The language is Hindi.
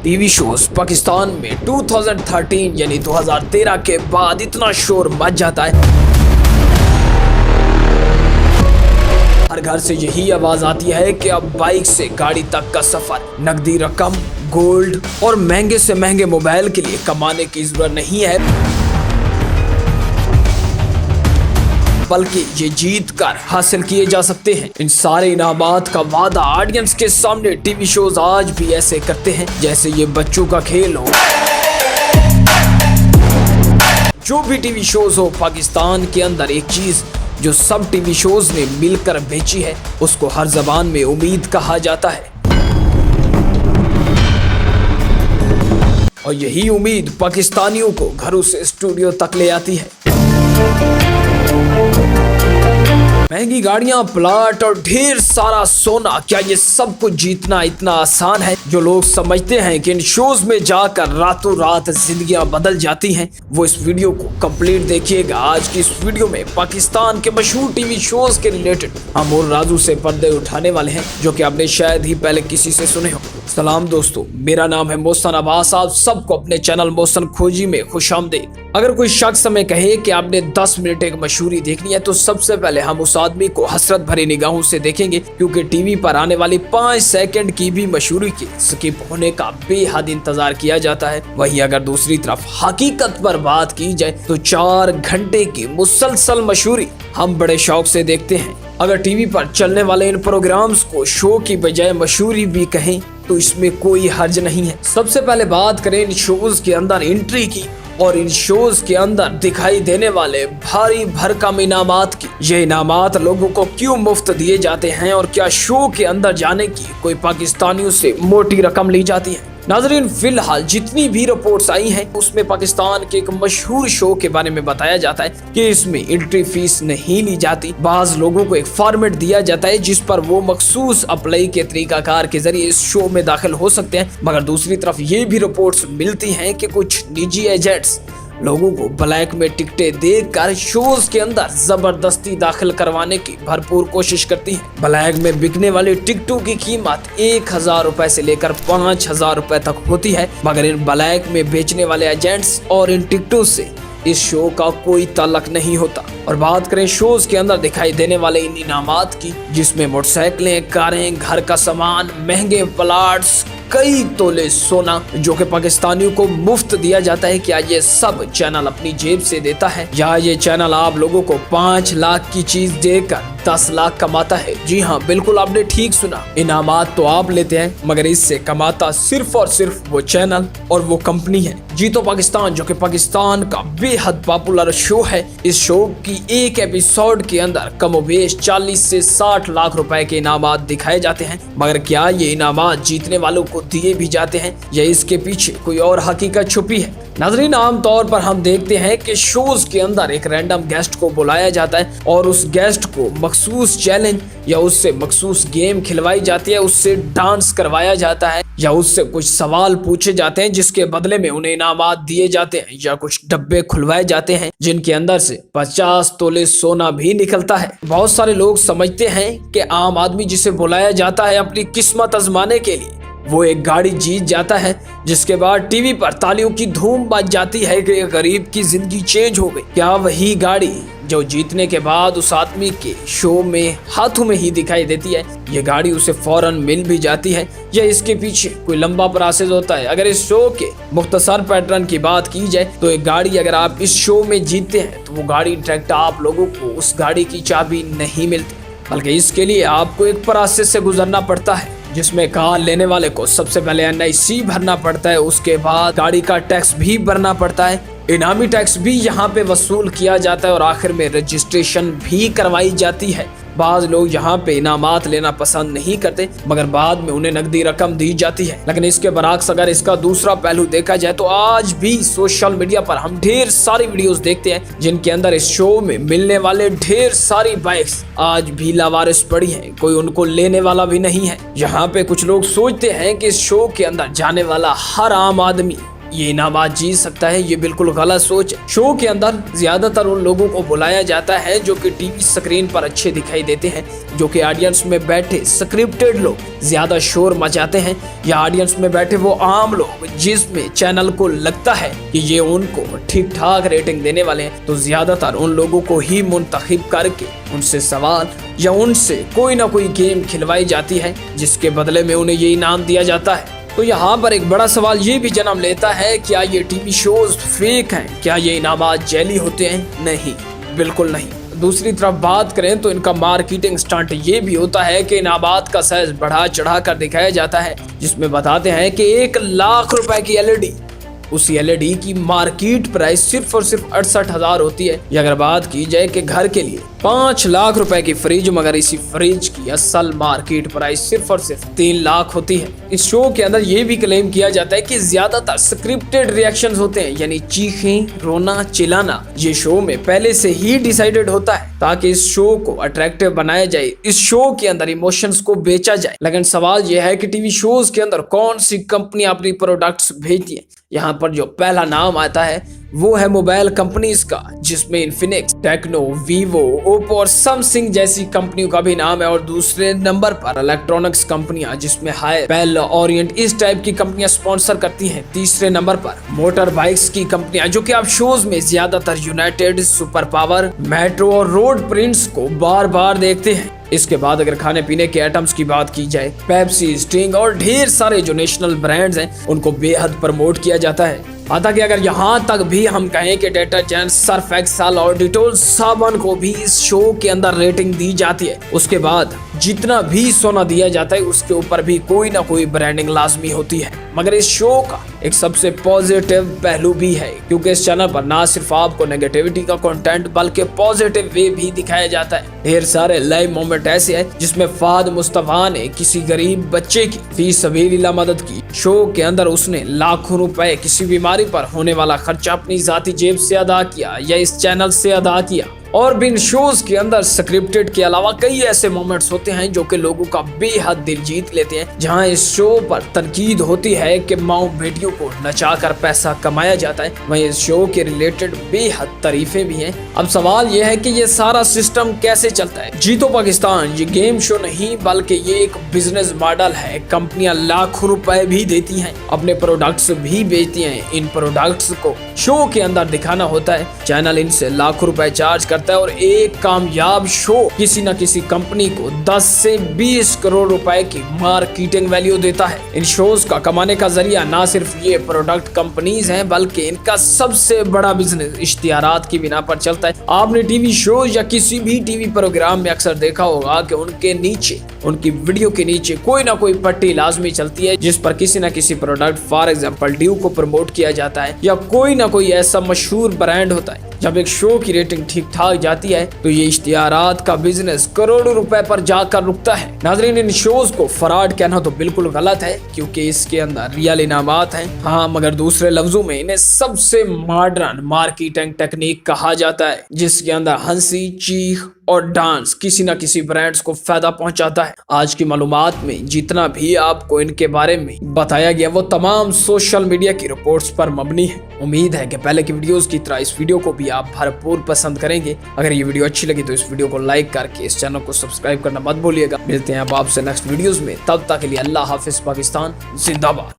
टीवी शोज पाकिस्तान में 2013 यानी 2013 के बाद इतना शोर मच जाता है, हर घर से यही आवाज आती है कि अब बाइक से गाड़ी तक का सफर, नकदी रकम, गोल्ड और महंगे से महंगे मोबाइल के लिए कमाने की जरूरत नहीं है, बल्कि ये जीत कर हासिल किए जा सकते हैं। इन सारे इनामात का वादा ऑडियंस के सामने टीवी शोज आज भी ऐसे करते हैं जैसे ये बच्चों का खेल हो। जो भी टीवी शोज हो, पाकिस्तान के अंदर एक चीज जो सब टीवी शोज ने मिलकर बेची है, उसको हर जबान में उम्मीद कहा जाता है। और यही उम्मीद पाकिस्तानियों को घरों से स्टूडियो तक ले आती है। महंगी गाड़ियां, प्लाट और ढेर सारा सोना, क्या ये सब कुछ जीतना इतना आसान है? जो लोग समझते हैं कि इन शोज में जाकर रातों रात जिंदगियां बदल जाती हैं, वो इस वीडियो को कंप्लीट देखिएगा। आज की इस वीडियो में पाकिस्तान के मशहूर टीवी शोज के रिलेटेड हम और राजू से पर्दे उठाने वाले हैं, जो कि आपने शायद ही पहले किसी से सुने हो। सलाम दोस्तों, मेरा नाम है मोहसन अब्बास। आप सबको अपने चैनल मोहसन खोजी में खुशामदीद। अगर कोई शख्स हमें कहे कि आपने 10 मिनट एक मशहूरी देखनी है, तो सबसे पहले हम उस आदमी को हसरत भरी निगाहों से देखेंगे, क्योंकि टीवी पर आने वाली 5 सेकंड की भी मशहूरी के स्किप होने का बेहद इंतजार किया जाता है। वहीं अगर दूसरी तरफ हकीकत पर बात की जाए तो 4 घंटे की मुसलसल मशहूरी हम बड़े शौक से देखते हैं। अगर टीवी पर चलने वाले इन प्रोग्राम्स को शो की बजाय मशहूरी भी कहें तो इसमें कोई हर्ज नहीं है। सबसे पहले बात करें इन शोज के अंदर एंट्री की और इन शोज के अंदर दिखाई देने वाले भारी भरकम इनामात की। ये इनामात लोगों को क्यों मुफ्त दिए जाते हैं और क्या शो के अंदर जाने की कोई पाकिस्तानियों से मोटी रकम ली जाती है? नाजरीन, फिलहाल जितनी भी रिपोर्ट्स आई हैं, उसमें पाकिस्तान के एक मशहूर शो के बारे में बताया जाता है कि इसमें एंट्री फीस नहीं ली जाती। बाज लोगों को एक फॉर्मेट दिया जाता है जिस पर वो मखसूस अप्लाई के तरीकाकार के जरिए इस शो में दाखिल हो सकते हैं। मगर दूसरी तरफ ये भी रिपोर्ट्स मिलती हैं कि कुछ निजी एजेंट्स लोगों को ब्लैक में टिकटें देकर शोज के अंदर जबरदस्ती दाखिल करवाने की भरपूर कोशिश करती है। ब्लैक में बिकने वाली टिकटों की कीमत 1000 रुपए से लेकर 5000 रुपए तक होती है, मगर इन ब्लैक में बेचने वाले एजेंट्स और इन टिकटों से इस शो का कोई ताल्लुक नहीं होता। और बात करें शोज के अंदर दिखाई देने वाले इन इनामात की, जिसमें मोटरसाइकिलें, कारें, घर का सामान, महंगे प्लाट्स, कई तोले सोना, जो कि पाकिस्तानियों को मुफ्त दिया जाता है। क्या ये सब चैनल अपनी जेब से देता है, या ये चैनल आप लोगों को 5 लाख की चीज देकर 10 लाख कमाता है? जी हाँ, बिल्कुल आपने ठीक सुना। इनामात तो आप लेते हैं, मगर इससे कमाता सिर्फ और सिर्फ वो चैनल और वो कंपनी है। जी तो पाकिस्तान, जो कि पाकिस्तान का बेहद पॉपुलर शो है, इस शो की एक एपिसोड के अंदर कमोबेश 40 से 60 लाख रुपए के इनामात दिखाए जाते हैं। मगर क्या ये इनामात जीतने वालों को दिए भी जाते हैं, या इसके पीछे कोई और हकीकत छुपी है? नाजरीन, आमतौर पर हम देखते हैं कि शोज के अंदर एक रैंडम गेस्ट को बुलाया जाता है और उस गेस्ट को मखसूस चैलेंज या उससे मखसूस गेम खिलवाई जाती है, उससे डांस करवाया जाता है, या उससे कुछ सवाल पूछे जाते हैं जिसके बदले में उन्हें इनामात दिए जाते हैं, या कुछ डब्बे खुलवाए जाते हैं जिनके अंदर से 50 तोले सोना भी निकलता है। बहुत सारे लोग समझते हैं कि आम आदमी जिसे बुलाया जाता है अपनी किस्मत आजमाने के लिए, वो एक गाड़ी जीत जाता है, जिसके बाद टीवी पर तालियों की धूम मच जाती है कि गरीब की जिंदगी चेंज हो गई। क्या वही गाड़ी जो जीतने के बाद उस आदमी के शो में हाथों में ही दिखाई देती है, ये गाड़ी उसे फौरन मिल भी जाती है, या इसके पीछे कोई लंबा प्रोसेस होता है? अगर इस शो के मुख्तसर पैटर्न की बात की जाए तो एक गाड़ी अगर आप इस शो में जीतते हैं तो वो गाड़ी डायरेक्ट आप लोगों को उस गाड़ी की चाबी नहीं मिलती, बल्कि इसके लिए आपको एक प्रोसेस से गुजरना पड़ता है, जिसमें कार लेने वाले को सबसे पहले NIC भरना पड़ता है, उसके बाद गाड़ी का टैक्स भी भरना पड़ता है, इनामी टैक्स भी यहाँ पे वसूल किया जाता है और आखिर में रजिस्ट्रेशन भी करवाई जाती है। बाज लोग यहाँ पे इनामात लेना पसंद नहीं करते, मगर बाद में उन्हें नकदी रकम दी जाती है। लेकिन इसके बरक्स अगर इसका दूसरा पहलू देखा जाए तो आज भी सोशल मीडिया पर हम ढेर सारी वीडियोस देखते हैं जिनके अंदर इस शो में मिलने वाले ढेर सारी बाइक्स आज भी लावारिस पड़ी हैं, कोई उनको लेने वाला भी नहीं है। यहाँ पे कुछ लोग सोचते हैं कि इस शो के अंदर जाने वाला हर आम आदमी ये इनामात जीत सकता है, ये बिल्कुल गलत सोच है। शो के अंदर ज्यादातर उन लोगों को बुलाया जाता है जो कि टीवी स्क्रीन पर अच्छे दिखाई देते हैं, जो कि ऑडियंस में बैठे स्क्रिप्टेड लोग ज्यादा शोर मचाते हैं, या ऑडियंस में बैठे वो आम लोग जिसमें चैनल को लगता है कि ये उनको ठीक ठाक रेटिंग देने वाले हैं, तो ज्यादातर उन लोगों को ही मुंतखब करके उनसे सवाल या उनसे कोई ना कोई गेम खिलवाई जाती है, जिसके बदले में उन्हें ये इनाम दिया जाता है। तो यहाँ पर एक बड़ा सवाल ये भी जन्म लेता है, क्या ये टीवी शोज फेक हैं? क्या ये इनामात जैली होते हैं? नहीं, बिल्कुल नहीं। दूसरी तरफ बात करें तो इनका मार्केटिंग स्टंट ये भी होता है कि इनामात का साइज बढ़ा चढ़ा कर दिखाया जाता है, जिसमें बताते हैं कि 1 लाख रुपए की एलईडी, उसी एलईडी की मार्केट प्राइस सिर्फ और सिर्फ 68,000 होती है। या अगर बात की जाए कि घर के लिए 5 लाख रुपए की फ्रिज, मगर इसी फ्रिज की असल मार्केट प्राइस सिर्फ और सिर्फ 3 लाख होती है। इस शो के अंदर ये भी क्लेम किया जाता है कि ज्यादातर स्क्रिप्टेड रिएक्शंस होते हैं, यानी चीखें, रोना, चिल्लाना, ये शो में पहले से ही डिसाइडेड होता है ताकि इस शो को अट्रैक्टिव बनाया जाए, इस शो के अंदर इमोशंस को बेचा जाए। लेकिन सवाल यह है कि टीवी शोज के अंदर कौन सी कंपनी अपनी प्रोडक्ट्स भेजती है। यहाँ पर जो पहला नाम आता है वो है मोबाइल कंपनीज का, जिसमें इन्फिनिक्स, टेक्नो, वीवो, ओप्पो और सैमसंग जैसी कंपनियों का भी नाम है। और दूसरे नंबर पर इलेक्ट्रॉनिक्स कंपनियां, जिसमें हाई, बेल, ओरिएंट, इस टाइप की कंपनियां स्पॉन्सर करती हैं। तीसरे नंबर पर मोटर बाइक्स की कंपनियां, जो कि आप शोज में ज्यादातर यूनाइटेड, सुपर पावर, मेट्रो और रोड प्रिंट्स को बार बार देखते हैं। इसके बाद अगर खाने पीने के आइटम्स की बात की जाए, पेप्सी, स्टिंग और ढेर सारे जो नेशनल ब्रांड्स हैं उनको बेहद प्रमोट किया जाता है। हालांकि अगर यहाँ तक भी हम कहें कि डिटर्जेंट, सर्फ एक्सेल और डिटोल साबुन को भी इस शो के अंदर रेटिंग दी जाती है, उसके बाद जितना भी सोना दिया जाता है उसके ऊपर भी कोई ना कोई ब्रांडिंग लाजमी होती है। मगर इस शो का एक सबसे पॉजिटिव पहलू भी है, क्योंकि इस चैनल पर ना सिर्फ आपको नेगेटिविटी का कंटेंट बल्कि पॉजिटिव वे भी दिखाया जाता है। ढेर सारे लाइव मोमेंट ऐसे हैं जिसमें फहद मुस्तफा ने किसी गरीब बच्चे की फी सबीलिल्लाह मदद की। शो के अंदर उसने लाखों रुपए किसी बीमारी पर होने वाला खर्चा अपनी जाती जेब से अदा किया या इस चैनल से अदा किया। और भी इन शोज के अंदर स्क्रिप्टेड के अलावा कई ऐसे मोमेंट्स होते हैं जो कि लोगों का बेहद दिल जीत लेते हैं, जहां इस शो पर तनकीद होती है कि माओ बेटियों को नचाकर पैसा कमाया जाता है, वहीं इस शो के रिलेटेड बेहद तारीफें भी हैं। अब सवाल यह है कि ये सारा सिस्टम कैसे चलता है। जीतो पाकिस्तान ये गेम शो नहीं बल्कि ये एक बिजनेस मॉडल है। कंपनियां लाखों रुपए भी देती हैं, अपने प्रोडक्ट्स भी बेचती हैं। इन प्रोडक्ट्स को शो के अंदर दिखाना होता है, चैनल इनसे लाखों रुपए चार्ज करता है और एक कामयाब शो किसी न किसी कंपनी को 10 से 20 करोड़ रुपए की मार्केटिंग वैल्यू देता है। इन शोज का कमाने का जरिया ना सिर्फ ये प्रोडक्ट कंपनीज हैं बल्कि इनका सबसे बड़ा बिजनेस इश्तिहारात की बिना पर चलता है। आपने टीवी शो या किसी भी टीवी प्रोग्राम में अक्सर देखा होगा कि उनके नीचे, उनकी वीडियो के नीचे कोई ना कोई पट्टी लाजमी चलती है जिस पर किसी न किसी प्रोडक्ट, फॉर एग्जांपल ड्यू को प्रमोट किया जाता है या कोई ना कोई ऐसा मशहूर ब्रांड होता है। जब एक शो की रेटिंग ठीक ठाक जाती है तो ये इश्तिहारात का बिजनेस करोड़ों रुपए पर जाकर रुकता है। नाज़रीन, इन शोज को फ्रॉड कहना तो बिल्कुल गलत है क्योंकि इसके अंदर रियल इनामात हैं। हाँ, मगर दूसरे लफ्जों में इन्हें सबसे मॉडर्न मार्केटिंग टेक्निक कहा जाता है, जिसके अंदर हंसी, चीख और डांस किसी न किसी ब्रांड्स को फायदा पहुंचाता है। आज की मालूमात में जितना भी आपको इनके बारे में बताया गया वो तमाम सोशल मीडिया की रिपोर्ट्स पर मबनी है। उम्मीद है कि पहले की वीडियोस की तरह इस वीडियो को भी आप भरपूर पसंद करेंगे। अगर ये वीडियो अच्छी लगी तो इस वीडियो को लाइक करके इस चैनल को सब्सक्राइब करना मत भूलिएगा। मिलते हैं अब आपसे नेक्स्ट वीडियोस में, तब तक के लिए अल्लाह हाफिज। पाकिस्तान जिंदाबाद।